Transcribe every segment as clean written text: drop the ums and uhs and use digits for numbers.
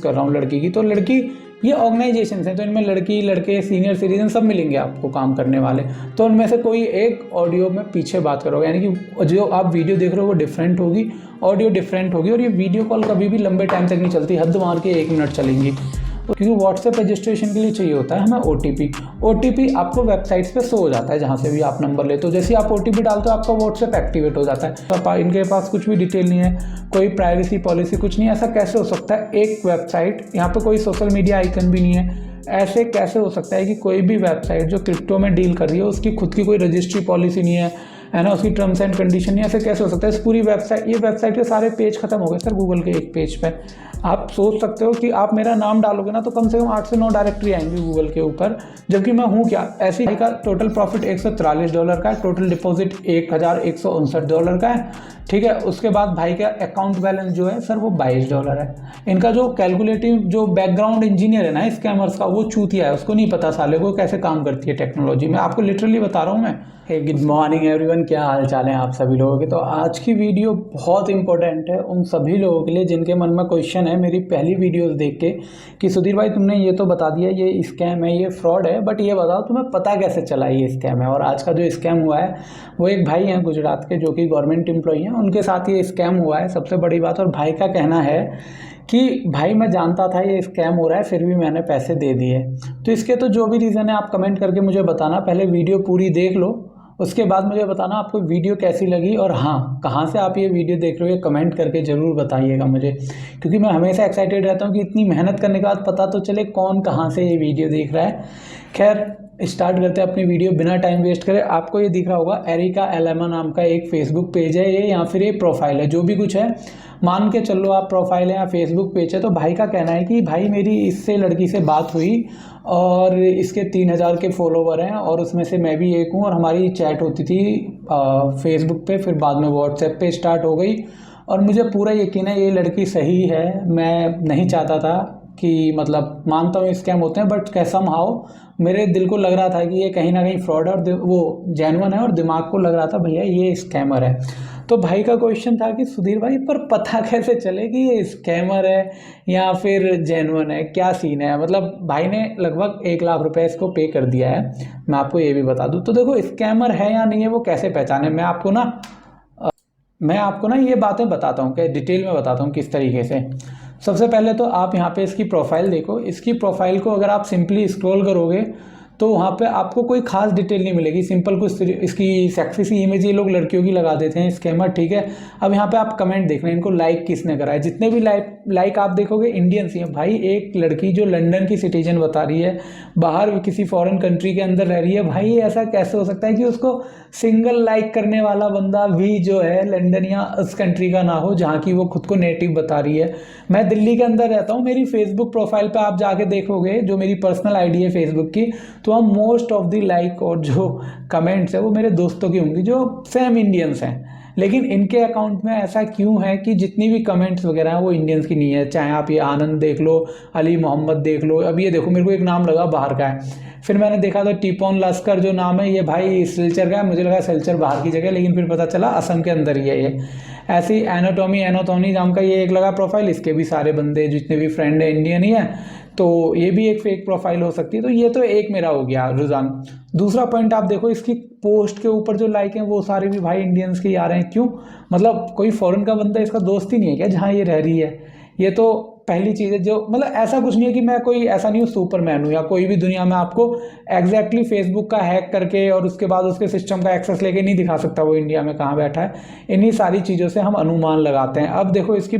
कर रहा हूँ लड़की की, तो लड़की ये ऑर्गेनाइजेशन हैं तो इनमें लड़की लड़के सीनियर सिटीजन सब मिलेंगे आपको काम करने वाले, तो उनमें से कोई एक ऑडियो में पीछे बात करोगे, यानी कि जो आप वीडियो देख रहे हो वो डिफरेंट होगी, ऑडियो डिफरेंट होगी। और ये वीडियो कॉल कभी भी लंबे टाइम तक नहीं चलती, हद मार के 1 मिनट चलेंगी, क्योंकि व्हाट्सएप रजिस्ट्रेशन के लिए चाहिए होता है हमें ओटीपी आपको वेबसाइट्स पे शो हो जाता है जहाँ से भी आप नंबर लेते हो। जैसे आप ओटीपी डालते हो आपका व्हाट्सएप एक्टिवेट हो जाता है। तो इनके पास कुछ भी डिटेल नहीं है, कोई प्राइवेसी पॉलिसी कुछ नहीं है। ऐसा कैसे हो सकता है? एक वेबसाइट, यहाँ पे कोई सोशल मीडिया आइकन भी नहीं है, ऐसे कैसे हो सकता है कि कोई भी वेबसाइट जो क्रिप्टो में डील कर रही है उसकी खुद की कोई रजिस्ट्री पॉलिसी नहीं है ना, उसकी टर्म्स एंड कंडीशन नहीं है? ऐसे कैसे हो सकता है? इस पूरी वेबसाइट, ये वेबसाइट के सारे पेज खत्म हो गए सर गूगल के एक पेज पे। आप सोच सकते हो कि आप मेरा नाम डालोगे ना तो कम से कम 8 से 9 डायरेक्टरी आएंगी गूगल के ऊपर, जबकि मैं हूँ क्या? ऐसी का टोटल प्रॉफिट $143 का है, टोटल डिपॉजिट $1159 का है, ठीक है। उसके बाद भाई का अकाउंट बैलेंस जो है सर वो $22 है। इनका जो कैलकुलेटिव जो बैकग्राउंड इंजीनियर है ना स्कैमर्स का, वो चूतिया है, उसको नहीं पता साले को कैसे काम करती है टेक्नोलॉजी। मैं आपको लिटरली बता रहा हूँ मैं। हे गुड मॉर्निंग एवरीवन, क्या हाल चाल है आप सभी लोगों के। तो आज की वीडियो बहुत इंपॉर्टेंट है उन सभी लोगों के लिए जिनके मन में क्वेश्चन है मेरी पहली वीडियोस देख के कि सुधीर भाई तुमने ये तो बता दिया ये स्कैम है, ये फ्रॉड है, बट ये बताओ तुम्हें पता कैसे चला ये स्कैम है। और आज का जो स्कैम हुआ है वो एक भाई हैं गुजरात के जो कि गवर्नमेंट एम्प्लॉई हैं, उनके साथ ये स्कैम हुआ है, सबसे बड़ी बात। और भाई का कहना है कि भाई मैं जानता था ये स्कैम हो रहा है फिर भी मैंने पैसे दे दिए। तो इसके तो जो भी रीज़न है आप कमेंट करके मुझे बताना, पहले वीडियो पूरी देख लो, उसके बाद मुझे बताना आपको वीडियो कैसी लगी। और हाँ, कहाँ से आप ये वीडियो देख रहे हो ये कमेंट करके ज़रूर बताइएगा मुझे, क्योंकि मैं हमेशा एक्साइटेड रहता हूँ कि इतनी मेहनत करने के बाद पता तो चले कौन कहाँ से ये वीडियो देख रहा है। खैर स्टार्ट करते हैं अपनी वीडियो बिना टाइम वेस्ट करे। आपको ये दिख रहा होगा एरिका एलेमा नाम का एक फेसबुक पेज है ये, या फिर ये प्रोफाइल है, जो भी कुछ है मान के चलो आप प्रोफाइल है या फेसबुक पेज है। तो भाई का कहना है कि भाई मेरी इससे लड़की से बात हुई और इसके 3000 के फॉलोवर हैं और उसमें से मैं भी एक हूँ, और हमारी चैट होती थी फेसबुक पे, फिर बाद में व्हाट्सएप पे स्टार्ट हो गई, और मुझे पूरा यकीन है ये लड़की सही है। मैं नहीं चाहता था कि मतलब मानता हूँ स्कैम होते हैं, बट समहाउ मेरे दिल को लग रहा था कि ये कहीं ना कहीं फ्रॉड है और वो जेन्युइन है, और दिमाग को लग रहा था भैया ये स्कैमर है। तो भाई का क्वेश्चन था कि सुधीर भाई पर पता कैसे चले कि ये स्कैमर है या फिर जेन्युइन है, क्या सीन है? मतलब भाई ने लगभग 1 लाख रुपए इसको पे कर दिया है। मैं आपको ये भी बता दूं, तो देखो स्कैमर है या नहीं है वो कैसे पहचाने, मैं आपको ना ये बातें बताता हूँ, कि डिटेल में बताता हूँ किस तरीके से। सबसे पहले तो आप यहाँ पे इसकी प्रोफाइल देखो। इसकी प्रोफाइल को अगर आप सिंपली स्क्रॉल करोगे तो वहाँ पे आपको कोई खास डिटेल नहीं मिलेगी, सिंपल कुछ इसकी सेक्सी सी इमेज ये लोग लड़कियों की लगा देते हैं स्कैमर, ठीक है। अब यहाँ पे आप कमेंट देख रहे हैं, इनको लाइक किसने करा है, जितने भी लाइक आप देखोगे इंडियंस ही हैं। भाई एक लड़की जो लंदन की सिटीजन बता रही है, बाहर किसी फॉरेन कंट्री के अंदर रह रही है, भाई ऐसा कैसे हो सकता है कि उसको सिंगल लाइक करने वाला बंदा भी जो है लंदन या उस कंट्री का ना हो जहाँ की वो खुद को नेटिव बता रही है। मैं दिल्ली के अंदर रहता हूँ, मेरी फेसबुक प्रोफाइल पे आप जाके देखोगे जो मेरी पर्सनल आईडी है फेसबुक की, तो हम मोस्ट ऑफ द लाइक और जो कमेंट्स है वो मेरे दोस्तों की होंगी जो सेम इंडियंस हैं। लेकिन इनके अकाउंट में ऐसा क्यों है कि जितनी भी कमेंट्स वगैरह हैं वो इंडियंस की नहीं है? चाहे आप ये आनंद देख लो, अली मोहम्मद देख लो, अब ये देखो मेरे को एक नाम लगा बाहर का है, फिर मैंने देखा तो टीपॉन लस्कर जो नाम है ये भाई सिलचर का है, मुझे लगा सिलचर बाहर की जगह, लेकिन फिर पता चला असम के अंदर ही है ये। ऐसी एनाटोनी नाम का ये एक लगा प्रोफाइल, इसके भी सारे बंदे जितने भी फ्रेंड है इंडियन ही है, तो ये भी एक फेक प्रोफाइल हो सकती है। तो ये तो एक मेरा हो गया रुझान। दूसरा पॉइंट आप देखो, इसकी पोस्ट के ऊपर जो लाइक हैं वो सारे भी भाई इंडियंस के ही आ रहे हैं। क्यों? मतलब कोई फॉरेन का बंदा इसका दोस्त ही नहीं है क्या जहाँ ये रह रही है? ये तो पहली चीज़ है जो, मतलब ऐसा कुछ नहीं है कि मैं कोई ऐसा नहीं हूँ सुपरमैन हूँ या कोई भी दुनिया में आपको एग्जैक्टली फेसबुक का हैक करके और उसके बाद उसके सिस्टम का एक्सेस लेके नहीं दिखा सकता वो इंडिया में कहाँ बैठा है। इन्हीं सारी चीज़ों से हम अनुमान लगाते हैं। अब देखो इसकी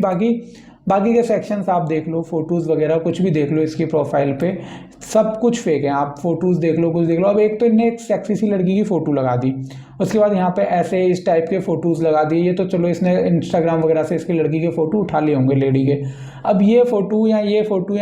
बाकी के सेक्शंस आप देख लो, फोटोज़ वगैरह कुछ भी देख लो इसकी प्रोफाइल पे, सब कुछ फेक है। आप फोटोज़ देख लो, कुछ देख लो। अब एक तो इनने एक सेक्सी सी लड़की की फ़ोटो लगा दी, उसके बाद यहाँ पे ऐसे इस टाइप के फ़ोटोज़ लगा दिए। ये तो चलो इसने इंस्टाग्राम वगैरह से इसकी लड़की के फ़ोटो उठा लिए होंगे लेडी के। अब ये फ़ोटो या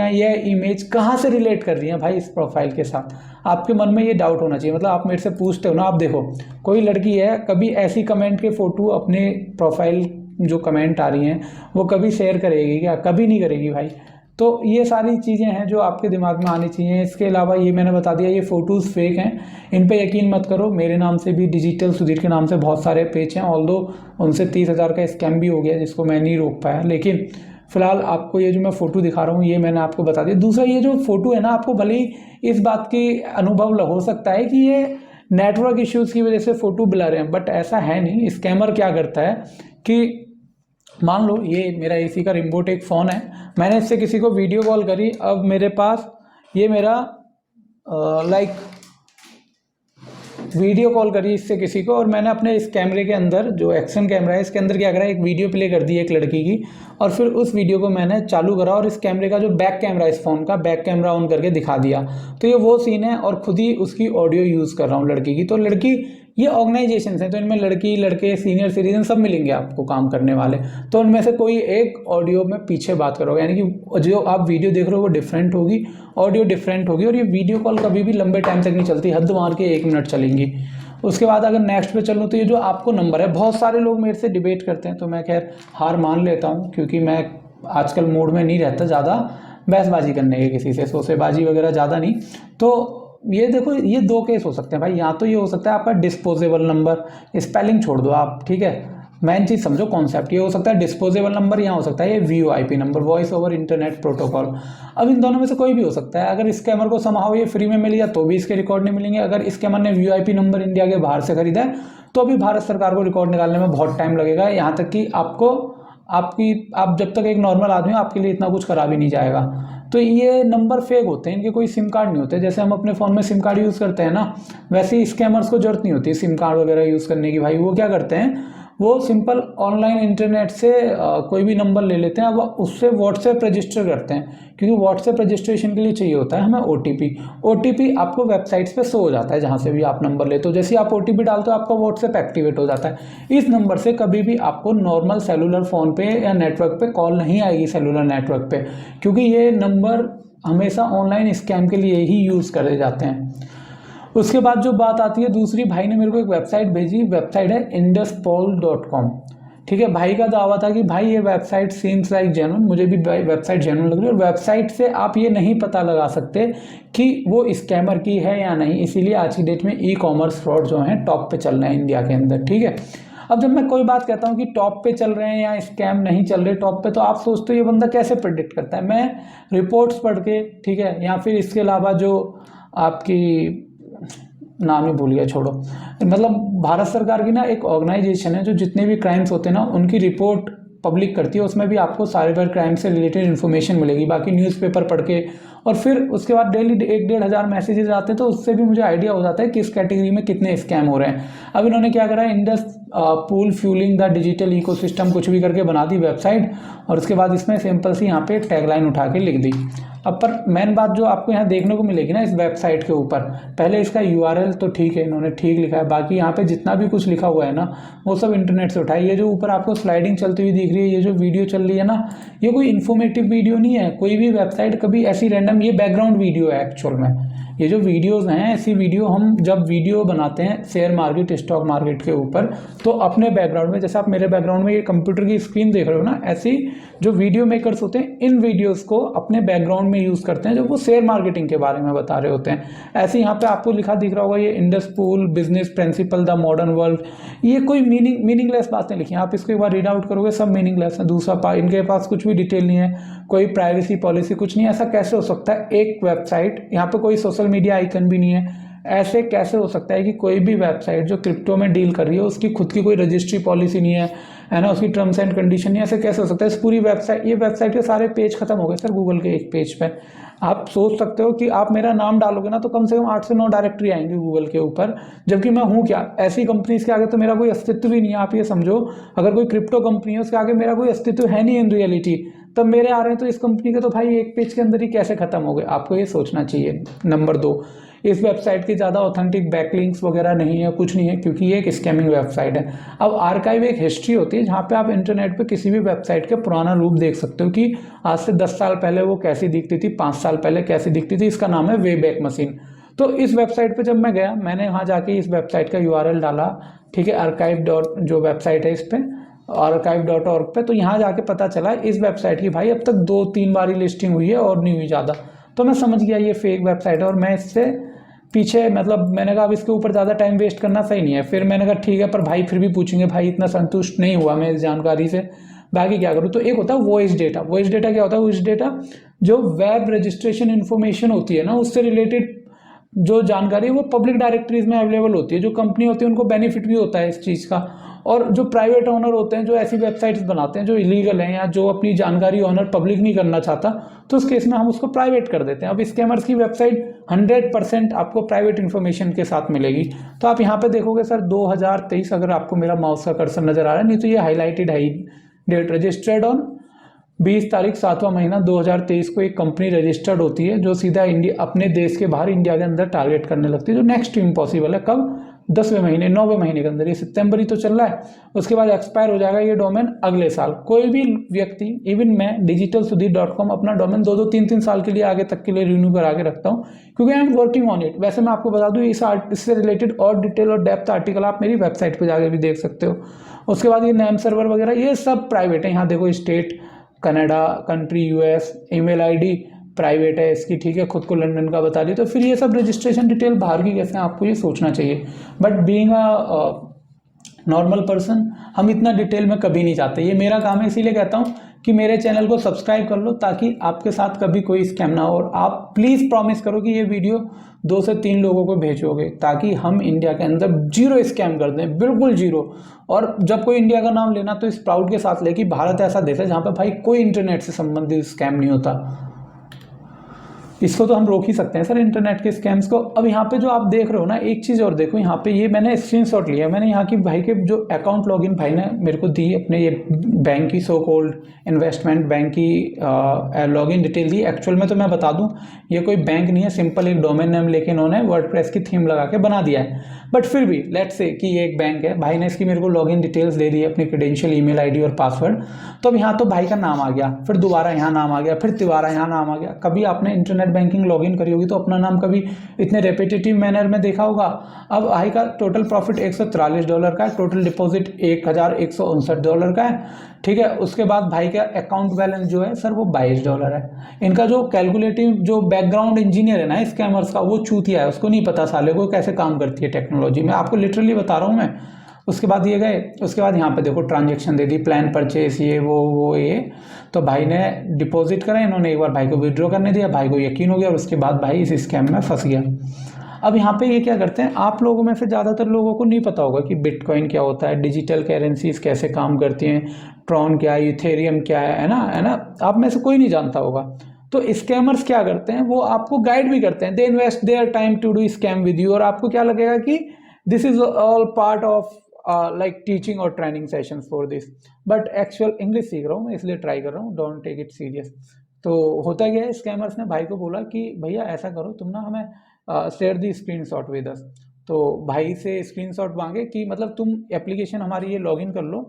ये इमेज कहाँ से रिलेट कर रही है भाई इस प्रोफाइल के साथ? आपके मन में ये डाउट होना चाहिए। मतलब आप मेरे से पूछते हो ना, आप देखो कोई लड़की है कभी ऐसी कमेंट के फ़ोटो अपने प्रोफाइल जो कमेंट आ रही हैं वो कभी शेयर करेगी क्या? कभी नहीं करेगी भाई। तो ये सारी चीज़ें हैं जो आपके दिमाग में आनी चाहिए। इसके अलावा ये मैंने बता दिया ये फ़ोटोज़ फेक हैं, इन पे यकीन मत करो। मेरे नाम से भी डिजिटल सुधीर के नाम से बहुत सारे पेज हैं, ऑल्दो उनसे 30,000 का स्कैम भी हो गया जिसको मैं नहीं रोक पाया, लेकिन फिलहाल आपको ये जो मैं फ़ोटो दिखा रहा हूँ ये मैंने आपको बता दिया। दूसरा ये जो फ़ोटो है ना, आपको भले ही इस बात की अनुभव हो सकता है कि ये नेटवर्क इश्यूज़ की वजह से फ़ोटो ब्लर है, बट ऐसा है नहीं। स्कैमर क्या करता है कि मान लो ये मेरा एसी का रिमोट एक फ़ोन है, मैंने इससे किसी को वीडियो कॉल करी, अब मेरे पास ये मेरा लाइक वीडियो कॉल करी इससे किसी को, और मैंने अपने इस कैमरे के अंदर जो एक्शन कैमरा है इसके अंदर क्या करा, एक वीडियो प्ले कर दी एक लड़की की, और फिर उस वीडियो को मैंने चालू करा और इस कैमरे का जो बैक कैमरा, इस फ़ोन का बैक कैमरा ऑन करके दिखा दिया। तो ये वो सीन है, और खुद ही उसकी ऑडियो यूज़ कर रहा हूँ लड़की की। तो लड़की, ये ऑर्गेनाइजेशन हैं तो इनमें लड़की लड़के सीनियर सिटीजन सब मिलेंगे आपको काम करने वाले, तो उनमें से कोई एक ऑडियो में पीछे बात करोगे, यानी कि जो आप वीडियो देख रहे हो वो डिफरेंट होगी, ऑडियो डिफरेंट होगी, और ये वीडियो कॉल कभी भी लंबे टाइम तक नहीं चलती, हद मार के 1 मिनट चलेंगी। उसके बाद अगर नेक्स्ट पे चलूँ तो ये जो आपको नंबर है, बहुत सारे लोग मेरे से डिबेट करते हैं, तो मैं खैर हार मान लेता हूँ, क्योंकि मैं आजकल मूड में नहीं रहता ज़्यादा बहसबाजी करने के, किसी से सोसेबाजी वगैरह ज़्यादा नहीं। तो ये देखो, ये 2 केस हो सकते हैं भाई, या तो ये हो सकता है आपका डिस्पोजेबल नंबर, स्पेलिंग छोड़ दो आप, ठीक है, मेन चीज़ समझो कॉन्सेप्ट, ये हो सकता है डिस्पोजेबल नंबर, या हो सकता है ये VoIP number, voice over internet protocol. अब इन दोनों में से कोई भी हो सकता है। अगर स्कैमर को समहाउ ये फ्री में मिल गया तो भी इसके रिकॉर्ड नहीं मिलेंगे। अगर स्कैमर ने VoIP नंबर इंडिया के बाहर से खरीदा है तो भी भारत सरकार को रिकॉर्ड निकालने में बहुत टाइम लगेगा, यहाँ तक कि आप जब तक एक नॉर्मल आदमी हो आपके लिए इतना कुछ करा भी नहीं जाएगा। तो ये नंबर फेक होते हैं, इनके कोई सिम कार्ड नहीं होते। जैसे हम अपने फ़ोन में सिम कार्ड यूज़ करते हैं ना, वैसे ही स्कैमर्स को जरूरत नहीं होती सिम कार्ड वगैरह यूज़ करने की। भाई वो क्या करते हैं, वो सिंपल ऑनलाइन इंटरनेट से कोई भी नंबर ले लेते हैं, अब उससे व्हाट्सएप रजिस्टर करते हैं, क्योंकि व्हाट्सएप रजिस्ट्रेशन के लिए चाहिए होता है हमें OTP आपको वेबसाइट्स पे शो हो जाता है, जहाँ से भी आप नंबर लेते हो। जैसे आप OTP डालते हो आपका व्हाट्सएप एक्टिवेट हो जाता है। इस नंबर से कभी भी आपको नॉर्मल सेलुलर फ़ोन पे या नेटवर्क पे कॉल नहीं आएगी, सेलुलर नेटवर्क पे, क्योंकि ये नंबर हमेशा ऑनलाइन स्कैम के लिए ही यूज़ करे जाते हैं। उसके बाद जो बात आती है दूसरी, भाई ने मेरे को एक वेबसाइट भेजी, वेबसाइट है induspol.com, ठीक है। भाई का दावा था कि भाई ये वेबसाइट सीम्स लाइक जेन्युइन, मुझे भी वेबसाइट जेन्युइन लग रही है, और वेबसाइट से आप ये नहीं पता लगा सकते कि वो स्कैमर की है या नहीं, इसीलिए आज की डेट में ई-कॉमर्स फ्रॉड जो है टॉप पे चल रहे हैं इंडिया के अंदर, ठीक है। अब जब मैं कोई बात कहता हूँ कि टॉप पे चल रहे हैं या स्कैम नहीं चल रहे टॉप पे, तो आप सोचते हो ये बंदा कैसे प्रेडिक्ट करता है। मैं रिपोर्ट्स पढ़ के, ठीक है, या फिर इसके अलावा जो आपकी नाम ही भूल गया, छोड़ो, मतलब भारत सरकार की ना एक ऑर्गेनाइजेशन है जो जितने भी क्राइम्स होते हैं ना उनकी रिपोर्ट पब्लिक करती है, उसमें भी आपको साइबर क्राइम से रिलेटेड इन्फॉर्मेशन मिलेगी। बाकी न्यूज़पेपर पढ़ के, और फिर उसके बाद डेली 1-1.5 मैसेजेस आते हैं, तो उससे भी मुझे आइडिया हो जाता है किस कैटेगरी में कितने स्कैम हो रहे हैं। अब इन्होंने क्या करा है, Indus pool fuelling the digital ecosystem कुछ भी करके बना दी वेबसाइट, और उसके बाद इसमें सिंपल सी यहाँ पे एक टैगलाइन उठा के लिख दी। अब पर मेन बात जो आपको यहाँ देखने को मिलेगी ना इस वेबसाइट के ऊपर, पहले इसका URL तो ठीक है, इन्होंने ठीक लिखा है, बाकी यहाँ पे जितना भी कुछ लिखा हुआ है ना वो सब इंटरनेट से उठा है। ये जो ऊपर आपको स्लाइडिंग चलती हुई दिख रही है, ये जो वीडियो चल रही है ना, ये कोई इन्फॉर्मेटिव वीडियो नहीं है। कोई भी वेबसाइट कभी ऐसी रैंडम, ये बैकग्राउंड वीडियो है एक्चुअल में। ये जो वीडियोस हैं, ऐसी वीडियो हम जब वीडियो बनाते हैं शेयर मार्केट, स्टॉक मार्केट के ऊपर, तो अपने बैकग्राउंड में, जैसे आप मेरे बैकग्राउंड में ये कंप्यूटर की स्क्रीन देख रहे हो ना, ऐसी जो वीडियो मेकर्स होते हैं इन वीडियोस को अपने बैकग्राउंड में यूज़ करते हैं जब वो शेयर मार्केटिंग के बारे में बता रहे होते हैं। ऐसे यहाँ पे आपको लिखा दिख रहा होगा ये इंडस पूल business principle the modern world, ये कोई मीनिंगलेस बातें लिखी हैं। आप इसको एक बार रीड आउट करोगे सब मीनिंगलेस है। दूसरा पार्ट, इनके पास कुछ भी डिटेल नहीं है, कोई प्राइवेसी पॉलिसी कुछ नहीं है। ऐसा कैसे हो सकता है एक वेबसाइट, यहाँ पे कोई सोशल मीडिया आइकन भी नहीं है, ऐसे कैसे हो सकता है कि कोई भी वेबसाइट जो क्रिप्टो में डील कर रही है उसकी खुद की कोई रजिस्ट्री पॉलिसी नहीं है ना, उसकी टर्म्स एंड कंडीशन नहीं है, ऐसे कैसे हो सकता है। इस पूरी वेबसाइट, ये वेबसाइट के सारे पेज खत्म हो गए सर गूगल के एक पेज पे। आप सोच सकते हो कि आप मेरा नाम डालोगे ना तो कम से कम 8 से 9 डायरेक्टरी आएंगी गूगल के ऊपर, जबकि मैं हूँ क्या, ऐसी कंपनीज के आगे तो मेरा कोई अस्तित्व भी नहीं है। आप ये समझो, अगर कोई क्रिप्टो कंपनी है उसके आगे मेरा कोई अस्तित्व है नहीं इन रियलिटी, तब मेरे आ रहे हैं तो इस कंपनी के तो भाई एक पेज के अंदर ही कैसे खत्म हो गए, आपको ये सोचना चाहिए। नंबर 2, इस वेबसाइट की ज़्यादा ऑथेंटिक बैकलिंक्स वगैरह नहीं है, कुछ नहीं है, क्योंकि ये एक स्कैमिंग वेबसाइट है। अब आर्काइव एक हिस्ट्री होती है जहाँ पे आप इंटरनेट पे किसी भी वेबसाइट के पुराना रूप देख सकते हो कि आज से 10 साल पहले वो कैसी दिखती थी, 5 साल पहले कैसी दिखती थी। इसका नाम है वे बैक मशीन। तो इस वेबसाइट पर जब मैं गया, मैंने वहाँ जाके इस वेबसाइट का URL डाला, ठीक है, archive जो वेबसाइट है इस पर archive.org पे, तो यहाँ जाके पता चला इस वेबसाइट की भाई अब तक 2-3 बार ही लिस्टिंग हुई है और नहीं हुई ज़्यादा। तो मैं समझ गया ये फेक वेबसाइट है, और मैं इससे पीछे, मतलब मैंने कहा अब इसके ऊपर ज़्यादा टाइम वेस्ट करना सही नहीं है। फिर मैंने कहा ठीक है, पर भाई फिर भी पूछेंगे, भाई इतना संतुष्ट नहीं हुआ मैं इस जानकारी से। बाकी क्या करूँ, तो एक होता है वॉइस डेटा। वॉइस डेटा क्या होता है? वॉइस डेटा जो वेब रजिस्ट्रेशन इन्फॉर्मेशन होती है ना, उससे रिलेटेड जो जानकारी है वो पब्लिक डायरेक्टरीज में अवेलेबल होती है। जो कंपनी होती है उनको बेनिफिट भी होता है इस चीज़ का, और जो प्राइवेट ओनर होते हैं जो ऐसी वेबसाइट्स बनाते हैं जो इलीगल हैं या जो अपनी जानकारी ओनर पब्लिक नहीं करना चाहता, तो उस केस में हम उसको प्राइवेट कर देते हैं। अब स्कैमर्स की वेबसाइट 100% आपको प्राइवेट इन्फॉर्मेशन के साथ मिलेगी। तो आप यहाँ पे देखोगे सर 2023, अगर आपको मेरा माउस का कर्सर नजर आ रहा है, नहीं तो ये हाईलाइटेड है, डेट रजिस्टर्ड ऑन 20 तारीख 7वां महीना 2023 को एक कंपनी रजिस्टर्ड होती है जो सीधा इंडिया, अपने देश के बाहर इंडिया के अंदर टारगेट करने लगती है, जो नेक्स्ट इम्पॉसिबल है। कब? 10वें महीने, 9वें महीने के अंदर। ये सितंबर ही तो चल रहा है, उसके बाद एक्सपायर हो जाएगा ये डोमेन अगले साल। कोई भी व्यक्ति, इवन मैं digitalsudhir.com अपना डोमेन 2-2, 3-3 साल के लिए आगे तक के लिए रिन्यू करा के रखता हूँ, क्योंकि I am working on it. वैसे मैं आपको बता दूँ इससे रिलेटेड और डिटेल और डेप्थ आर्टिकल आप मेरी वेबसाइट पर जाके भी देख सकते हो। उसके बाद ये नेम सर्वर वगैरह ये सब प्राइवेट है। यहाँ देखो state Canada, country US, email ID private है इसकी, ठीक है, खुद को लंदन का बता दी। तो फिर ये सब रजिस्ट्रेशन डिटेल बाहर की कैसे, आपको ये सोचना चाहिए। But being a normal person हम इतना डिटेल में कभी नहीं जाते। ये मेरा काम है, इसीलिए कहता हूँ कि मेरे चैनल को सब्सक्राइब कर लो ताकि आपके साथ कभी कोई स्कैम ना हो। और आप प्लीज़ प्रॉमिस करो कि ये वीडियो 2 से 3 लोगों को भेजोगे ताकि हम इंडिया के अंदर जीरो स्कैम कर दें, बिल्कुल जीरो। और जब कोई इंडिया का नाम लेना तो इस प्राउड के साथ ले कि भारत ऐसा देश है जहाँ पे भाई कोई इंटरनेट से संबंधित स्कैम नहीं होता। इसको तो हम रोक ही सकते हैं सर, इंटरनेट के स्कैम्स को। अब यहाँ पे जो आप देख रहे हो ना, एक चीज़ और देखो, यहाँ पे ये मैंने स्क्रीनशॉट लिया। मैंने यहाँ की भाई के जो अकाउंट लॉगिन भाई ने मेरे को दी, अपने ये बैंक की, सो कॉल्ड इन्वेस्टमेंट बैंक की लॉगिन डिटेल दी। एक्चुअल में तो मैं बता दूं ये कोई बैंक नहीं है, सिंपल एक डोमेन नेम लेके इन्होंने वर्डप्रेस की थीम लगा के बना दिया है। बट फिर भी लेट्स से कि ये एक बैंक है, भाई ने इसकी मेरे को लॉगिन डिटेल्स दे दी, अपनी क्रेडेंशियल, ईमेल आईडी और पासवर्ड। तो अब यहाँ तो भाई का नाम आ गया, फिर दोबारा यहाँ नाम आ गया, फिर दोबारा यहाँ नाम आ गया। कभी आपने इंटरनेट बैंकिंग लॉगिन करी होगी तो अपना नाम कभी इतने रेपिटेटिव मैनर में देखा होगा। अब भाई का टोटल प्रॉफिट $143 का है, टोटल डिपॉजिट $1159 का है, ठीक है। उसके बाद भाई का अकाउंट बैलेंस जो है सर वो $22 है। इनका जो कैलकुलेटिव जो बैकग्राउंड इंजीनियर है ना स्कैमर्स का, वो चूतिया है, उसको नहीं पता साले को कैसे काम करती है टेक्नोलॉजी में, आपको लिटरली बता रहा हूँ मैं। उसके बाद ये गए, उसके बाद यहाँ पे देखो ट्रांजेक्शन दे दी, प्लान परचेस, ये वो ये। तो भाई ने डिपॉजिट करा, इन्होंने एक बार भाई को विड्रॉ करने दिया, भाई को यकीन हो गया और उसके बाद भाई इस स्कैम में फंस गया। अब यहाँ पे ये क्या करते हैं, आप लोगों में से ज़्यादातर लोगों को नहीं पता होगा कि बिटकॉइन क्या होता है, डिजिटल करेंसीज कैसे काम करती हैं, ट्रॉन क्या है, इथेरियम क्या है ना, आप में से कोई नहीं जानता होगा। तो स्कैमर्स क्या करते हैं, वो आपको गाइड भी करते हैं, they invest their time to do scam with you, और आपको क्या लगेगा कि this is all part of like teaching और training sessions for this. But actual English सीख रहा हूँ मैं, इसलिए ट्राई कर रहा हूँ, डोंट टेक इट सीरियस। तो होता क्या है, स्कैमर्स ने भाई को बोला कि भैया ऐसा करो तुम ना हमें share the screenshot with us. तो भाई से स्क्रीनशॉट मांगे कि मतलब तुम एप्लीकेशन हमारी ये लॉगिन कर लो,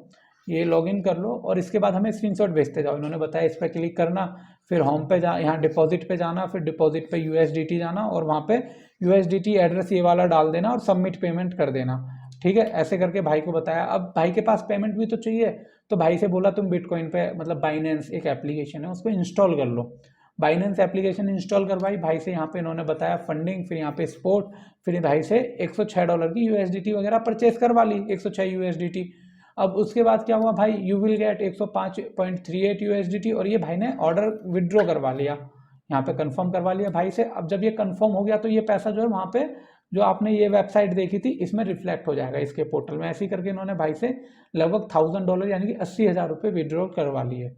ये लॉगिन कर लो और इसके बाद हमें स्क्रीनशॉट भेजते जाओ। इन्होंने बताया इस पर क्लिक करना, फिर होम पे जा, यहाँ डिपॉजिट पे जाना, फिर डिपॉजिट पे USDT जाना और वहाँ पे USDT एड्रेस ये वाला डाल देना और सबमिट पेमेंट कर देना, ठीक है। ऐसे करके भाई को बताया। अब भाई के पास पेमेंट भी तो चाहिए, तो भाई से बोला तुम बिटकॉइन पे, मतलब बाइनेंस एक एप्लीकेशन है उसको इंस्टॉल कर लो। बाइनेंस एप्लीकेशन इंस्टॉल करवाई भाई से, यहाँ पे इन्होंने बताया फंडिंग, फिर यहाँ पे स्पोर्ट, फिर भाई से $106 की USDT वगैरह परचेस करवा ली, 106 USDT। अब उसके बाद क्या हुआ भाई, यू विल गेट 105.38 USDT, और ये भाई ने ऑर्डर विड्रॉ करवा लिया, यहाँ पे कंफर्म करवा लिया भाई से। अब जब ये कंफर्म हो गया तो ये पैसा जो है वहाँ पे जो आपने ये वेबसाइट देखी थी इसमें रिफ्लेक्ट हो जाएगा इसके पोर्टल में। ऐसे ही करके इन्होंने भाई से लगभग $1000 यानी कि 80,000 रुपये विड्रॉ करवा लिए।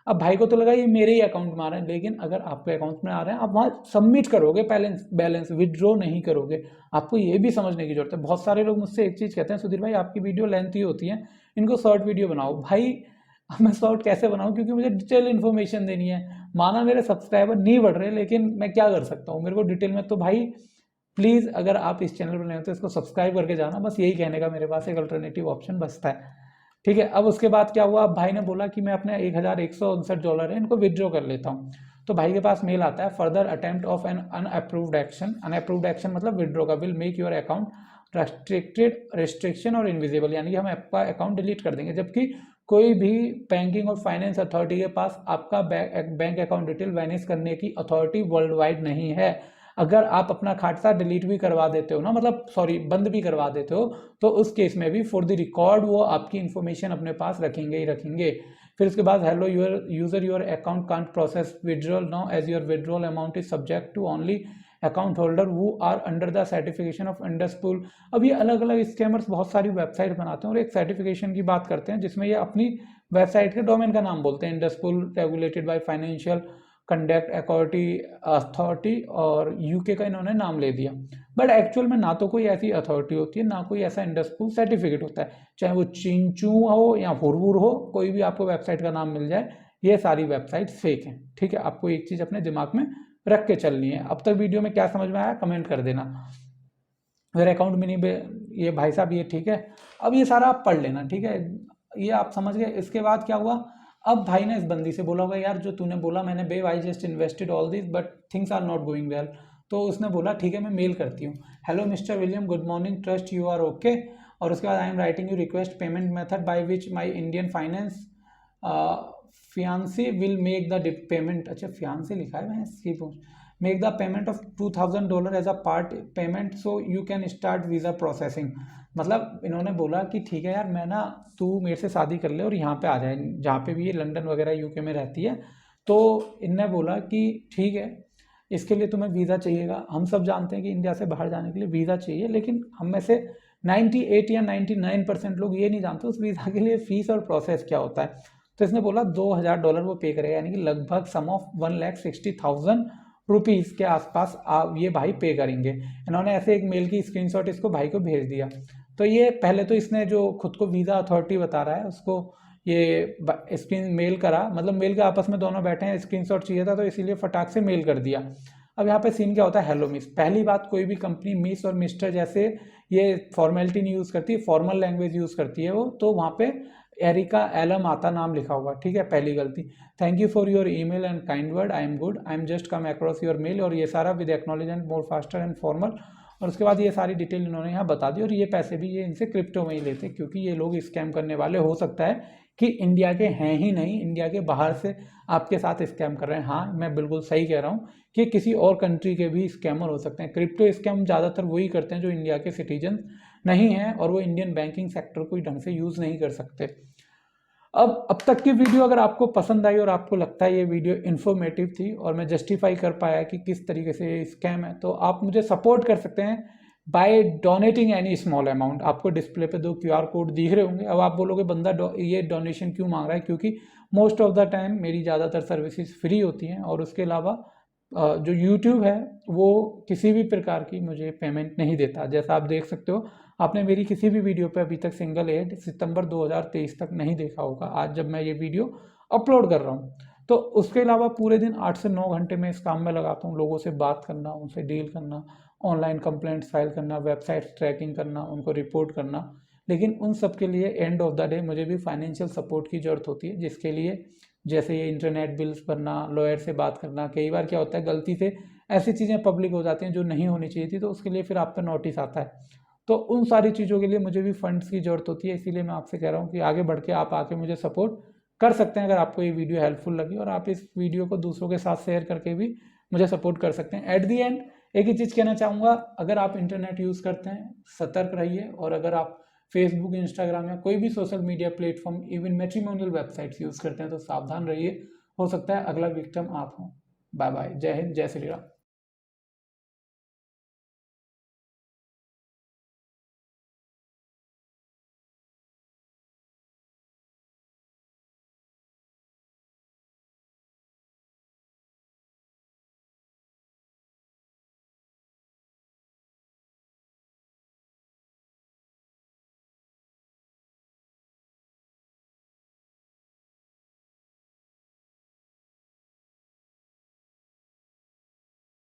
अब भाई को तो लगा ये मेरे ही अकाउंट में आ रहे हैं, लेकिन अगर आपके अकाउंट में आ रहे हैं आप वहाँ सबमिट करोगे, बैलेंस विड्रॉ नहीं करोगे। आपको ये भी समझने की जरूरत है। बहुत सारे लोग मुझसे एक चीज़ कहते हैं, सुधीर भाई आपकी वीडियो लेंथी होती है, इनको शॉर्ट वीडियो बनाओ। भाई मैं शॉर्ट कैसे बनाऊँ, क्योंकि मुझे डिटेल इन्फॉर्मेशन देनी है। माना मेरे सब्सक्राइबर नहीं बढ़ रहे, लेकिन मैं क्या कर सकता हूँ, मेरे को डिटेल में। तो भाई प्लीज़ अगर आप इस चैनल पर नए हो तो इसको सब्सक्राइब करके जाना, बस यही कहने का मेरे पास एक अल्टरनेटिव ऑप्शन बचता है, ठीक है। अब उसके बाद क्या हुआ, भाई ने बोला कि मैं अपने $1159 है इनको विड्रॉ कर लेता हूँ। तो भाई के पास मेल आता है, further attempt of an unapproved action. Unapproved action मतलब विड्रॉ का, will make your account restriction और इनविजिबल, यानी कि हम आपका अकाउंट डिलीट कर देंगे। जबकि कोई भी बैंकिंग और फाइनेंस अथॉरिटी के पास आपका बैंक अकाउंट डिटेल वैनिश करने की अथॉरिटी वर्ल्ड वाइड नहीं है। अगर आप अपना खाता डिलीट भी करवा देते हो ना, मतलब सॉरी बंद भी करवा देते हो, तो उस केस में भी फॉर द रिकॉर्ड वो आपकी इन्फॉर्मेशन अपने पास रखेंगे ही रखेंगे। फिर उसके बाद hello your account can't process withdrawal now as your withdrawal amount is subject to only account holder who are under the certification of Induspool. अब ये अलग अलग स्कैमर्स बहुत सारी वेबसाइट बनाते हैं और एक सर्टिफिकेशन की बात करते हैं जिसमें ये अपनी वेबसाइट के डोमेन का नाम बोलते हैं, Induspool regulated by financial conduct authority, और यूके का इन्होंने नाम ले दिया। बट एक्चुअल में ना तो कोई ऐसी अथॉरिटी होती है, ना कोई ऐसा इंडसपूल सर्टिफिकेट होता है, चाहे वो चिंचू हो या फुरवुर हो, कोई भी आपको वेबसाइट का नाम मिल जाए, ये सारी वेबसाइट फेक हैं। ठीक है, आपको एक चीज़ अपने दिमाग में रख के चलनी है। अब तक वीडियो में क्या समझ में आया कमेंट कर देना। मेरे अकाउंट में नहीं, ये भाई साहब ये ठीक है। अब ये सारा आप पढ़ लेना, ठीक है, ये आप समझ गए। इसके बाद क्या हुआ, अब भाई ने इस बंदी से बोला होगा यार जो तूने बोला मैंने babe I just invested all this but things are not going well. तो उसने बोला ठीक है मैं मेल करती हूँ, hello mister William good morning, trust you are okay. और उसके बाद I am writing you request payment method by which my Indian finance fiancee will make the payment. अच्छा फियांसी लिखा है, मैं इसकी पूछ, make the payment of $2000 as a part payment so you can start visa processing. मतलब इन्होंने बोला कि ठीक है यार मैं ना, तू मेरे से शादी कर ले और यहाँ पे आ जाए, जहाँ पे भी ये लंदन वगैरह यूके में रहती है। तो इनने बोला कि ठीक है इसके लिए तुम्हें वीज़ा चाहिएगा। हम सब जानते हैं कि इंडिया से बाहर जाने के लिए वीज़ा चाहिए, लेकिन हम में से 98 या 99% लोग ये नहीं जानते उस वीज़ा के लिए फ़ीस और प्रोसेस क्या होता है। तो इसने बोला $2000 वो पे करेगा, यानी कि लगभग सम ऑफ 1,60,000 रुपीज़ के आसपास आप ये भाई पे करेंगे। इन्होंने ऐसे एक मेल की स्क्रीनशॉट इसको भाई को भेज दिया। तो ये पहले तो इसने जो खुद को वीज़ा अथॉरिटी बता रहा है उसको ये स्क्रीन मेल करा, मतलब मेल के आपस में दोनों बैठे हैं, स्क्रीनशॉट चाहिए था तो इसीलिए फटाक से मेल कर दिया। अब यहाँ पे सीन क्या होता है, हेलो मिस। पहली बात, कोई भी कंपनी मिस और मिस्टर जैसे ये फॉर्मेलिटी नहीं यूज़ करती, फॉर्मल लैंग्वेज यूज़ करती है वो। तो वहाँ पे एरिका एलम आता नाम लिखा हुआ, ठीक है, पहली गलती। Thank you for your email and kind word, I am good, I am just come across your mail, और ये सारा with acknowledgement more faster and formal. और उसके बाद ये सारी डिटेल इन्होंने यहाँ बता दी। और ये पैसे भी ये इनसे क्रिप्टो में ही लेते, क्योंकि ये लोग स्कैम करने वाले हो सकता है कि इंडिया के हैं ही नहीं, इंडिया के बाहर से आपके साथ स्कैम कर रहे हैं। हाँ मैं बिल्कुल सही कह रहा हूँ कि किसी और कंट्री के भी स्कैमर हो सकते हैं। क्रिप्टो स्कैम ज़्यादातर वही करते हैं जो इंडिया के सिटीजन नहीं हैं और वो इंडियन बैंकिंग सेक्टर को ढंग से यूज़ नहीं कर सकते। अब तक की वीडियो अगर आपको पसंद आई और आपको लगता है ये वीडियो इन्फॉर्मेटिव थी और मैं जस्टिफाई कर पाया कि किस तरीके से ये स्कैम है, तो आप मुझे सपोर्ट कर सकते हैं by donating any small amount. आपको डिस्प्ले पे 2 QR कोड दिख रहे होंगे। अब आप बोलोगे बंदा ये डोनेशन क्यों मांग रहा है, क्योंकि मोस्ट ऑफ द टाइम मेरी ज़्यादातर सर्विसेज फ्री होती हैं और उसके अलावा जो YouTube है वो किसी भी प्रकार की मुझे पेमेंट नहीं देता। जैसा आप देख सकते हो, आपने मेरी किसी भी वीडियो पे अभी तक सिंगल एड सितंबर 2023 तक नहीं देखा होगा, आज जब मैं ये वीडियो अपलोड कर रहा हूँ। तो उसके अलावा पूरे दिन 8 से 9 घंटे में इस काम में लगाता हूँ, लोगों से बात करना, उनसे डील करना, ऑनलाइन कंप्लेंट्स फाइल करना, वेबसाइट ट्रैकिंग करना, उनको रिपोर्ट करना। लेकिन उन सब के लिए एंड ऑफ द डे मुझे भी फाइनेंशियल सपोर्ट की ज़रूरत होती है, जिसके लिए जैसे ये इंटरनेट बिल्स भरना, लॉयर से बात करना। कई बार क्या होता है गलती से ऐसी चीज़ें पब्लिक हो जाती हैं जो नहीं होनी चाहिए थी, तो उसके लिए फिर आप पे नोटिस आता है। तो उन सारी चीज़ों के लिए मुझे भी फंड्स की ज़रूरत होती है। इसीलिए मैं आपसे कह रहा हूँ कि आगे बढ़ के आप आके मुझे सपोर्ट कर सकते हैं अगर आपको ये वीडियो हेल्पफुल लगी, और आप इस वीडियो को दूसरों के साथ शेयर करके भी मुझे सपोर्ट कर सकते हैं। एट दी एंड एक ही चीज़ कहना चाहूँगा, अगर आप इंटरनेट यूज़ करते हैं सतर्क रहिए, और अगर आप फेसबुक, इंस्टाग्राम या कोई भी social media platform, even matrimonial websites use करते हैं तो सावधान रहिए, हो सकता है अगला विक्टिम आप हो। बाय बाय, जय हिंद, जय श्री राम।